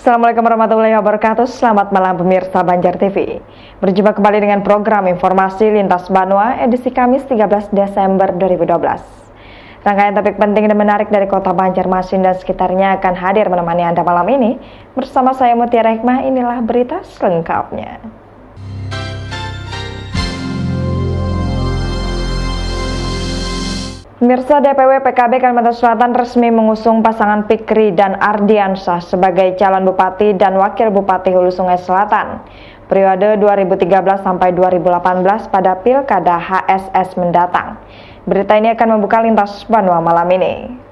Assalamualaikum warahmatullahi wabarakatuh. Selamat malam pemirsa Banjar TV. Berjumpa kembali dengan program informasi Lintas Banua edisi Kamis 13 Desember 2012. Rangkaian topik penting dan menarik dari kota Banjarmasin dan sekitarnya akan hadir menemani Anda malam ini. Bersama saya Mutiara Hikmah, inilah berita selengkapnya. Pemirsa, DPW PKB Kalimantan Selatan resmi mengusung pasangan Fikri dan Ardiansyah sebagai calon Bupati dan Wakil Bupati Hulu Sungai Selatan periode 2013 sampai 2018 pada Pilkada HSS mendatang. Berita ini akan membuka Lintas Banua malam ini.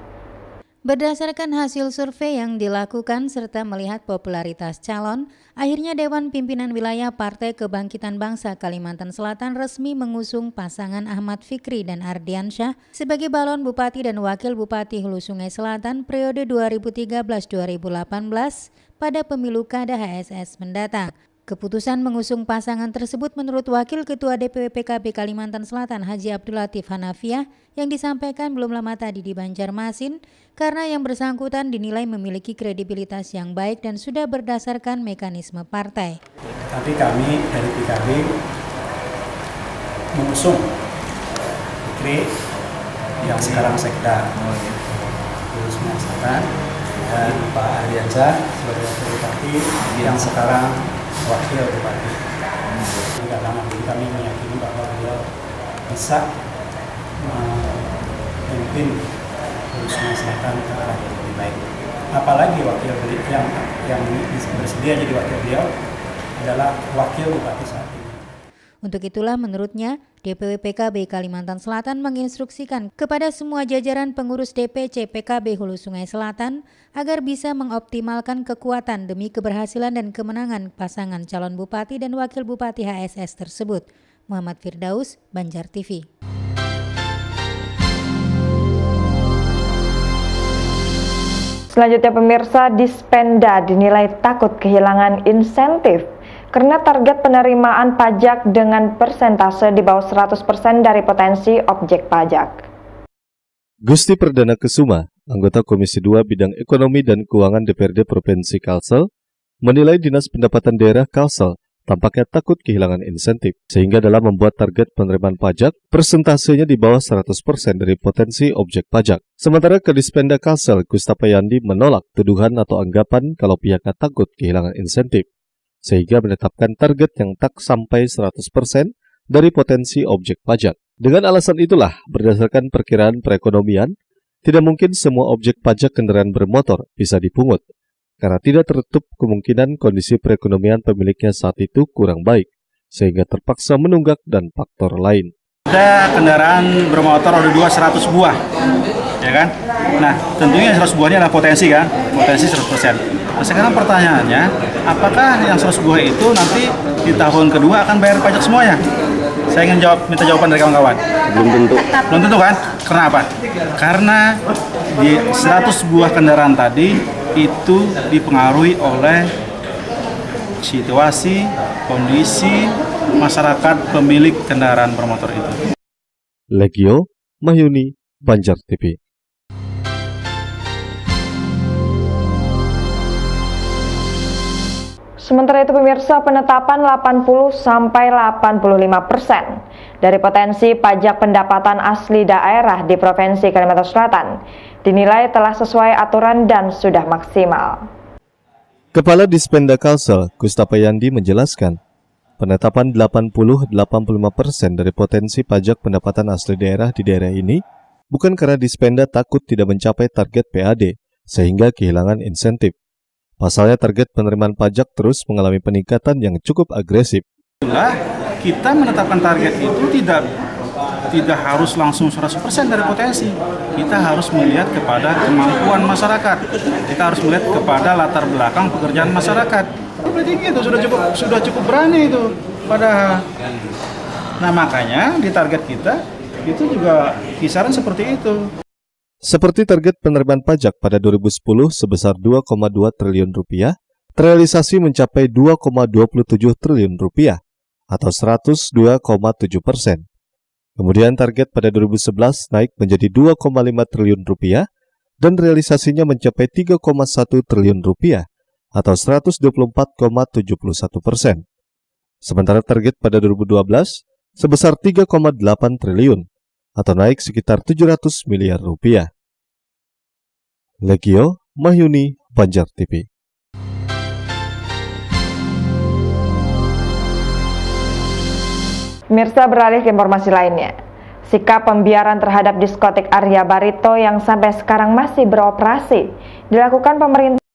Berdasarkan hasil survei yang dilakukan serta melihat popularitas calon, akhirnya Dewan Pimpinan Wilayah Partai Kebangkitan Bangsa Kalimantan Selatan resmi mengusung pasangan Ahmad Fikri dan Ardiansyah sebagai balon Bupati dan Wakil Bupati Hulu Sungai Selatan periode 2013-2018 pada pemilu Kada HSS mendatang. Keputusan mengusung pasangan tersebut menurut Wakil Ketua DPW PKB Kalimantan Selatan Haji Abdul Latif Hanafiah yang disampaikan belum lama tadi di Banjarmasin karena yang bersangkutan dinilai memiliki kredibilitas yang baik dan sudah berdasarkan mekanisme partai. Tapi kami dari PKB mengusung Fikri yang sekarang Sekda Hulu Sungai Selatan dan Pak Ardiansyah sebagai Wakil Bupati yang sekarang Wakil Bupati. Tidak lama kami meyakini bahwa beliau bisa memimpin Hulu Sungai Selatan ke arah yang lebih baik. Apalagi wakil yang bersedia jadi wakil beliau adalah Wakil Bupati saat ini. Untuk itulah menurutnya, DPW PKB Kalimantan Selatan menginstruksikan kepada semua jajaran pengurus DPC PKB Hulu Sungai Selatan agar bisa mengoptimalkan kekuatan demi keberhasilan dan kemenangan pasangan calon Bupati dan Wakil Bupati HSS tersebut. Muhammad Firdaus, Banjar TV. Selanjutnya pemirsa, Dispenda dinilai takut kehilangan insentif karena target penerimaan pajak dengan persentase di bawah 100% dari potensi objek pajak. Gusti Perdana Kesuma, anggota Komisi 2 Bidang Ekonomi dan Keuangan DPRD Provinsi Kalsel, menilai Dinas Pendapatan Daerah Kalsel tampaknya takut kehilangan insentif, sehingga dalam membuat target penerimaan pajak, persentasenya di bawah 100% dari potensi objek pajak. Sementara Kedispenda Kalsel, Gustapayandi menolak tuduhan atau anggapan kalau pihaknya takut kehilangan insentif, sehingga menetapkan target yang tak sampai 100% dari potensi objek pajak. Dengan alasan itulah, berdasarkan perkiraan perekonomian, tidak mungkin semua objek pajak kendaraan bermotor bisa dipungut, karena tidak tertutup kemungkinan kondisi perekonomian pemiliknya saat itu kurang baik, sehingga terpaksa menunggak dan faktor lain. Ada kendaraan bermotor roda 2 100 buah, ya kan? Nah, tentunya 100 buahnya adalah potensi kan? Potensi 100%. Nah, sekarang pertanyaannya, apakah yang 100 buah itu nanti di tahun kedua akan bayar pajak semuanya? Saya ingin minta jawaban dari kawan-kawan. Belum tentu. Belum tentu kan? Karena apa? Karena di 100 buah kendaraan tadi itu dipengaruhi oleh situasi, kondisi masyarakat pemilik kendaraan bermotor itu. Legio Mahyuni, Banjar TV. Sementara itu pemirsa, penetapan 80-85% dari potensi pajak pendapatan asli daerah di Provinsi Kalimantan Selatan dinilai telah sesuai aturan dan sudah maksimal. Kepala Dispenda Kalsel, Gustapayandi menjelaskan, penetapan 80-85% dari potensi pajak pendapatan asli daerah di daerah ini bukan karena Dispenda takut tidak mencapai target PAD sehingga kehilangan insentif. Pasalnya target penerimaan pajak terus mengalami peningkatan yang cukup agresif. Itulah kita menetapkan target itu tidak harus langsung 100% dari potensi. Kita harus melihat kepada kemampuan masyarakat. Kita harus melihat kepada latar belakang pekerjaan masyarakat. Tinggi itu sudah cukup berani itu. Nah makanya di target kita itu juga kisaran seperti itu. Seperti target penerimaan pajak pada 2010 sebesar 2,2 triliun rupiah, terrealisasi mencapai 2,27 triliun rupiah atau 102,7%. Kemudian target pada 2011 naik menjadi 2,5 triliun rupiah dan realisasinya mencapai 3,1 triliun rupiah atau 124,71%. Sementara target pada 2012 sebesar 3,8 triliun atau naik sekitar 700 miliar rupiah. Legio Mahyuni, Banjar TV. Pemirsa, beralih ke informasi lainnya. Sikap pembiaran terhadap diskotik Arya Barito yang sampai sekarang masih beroperasi dilakukan pemerintah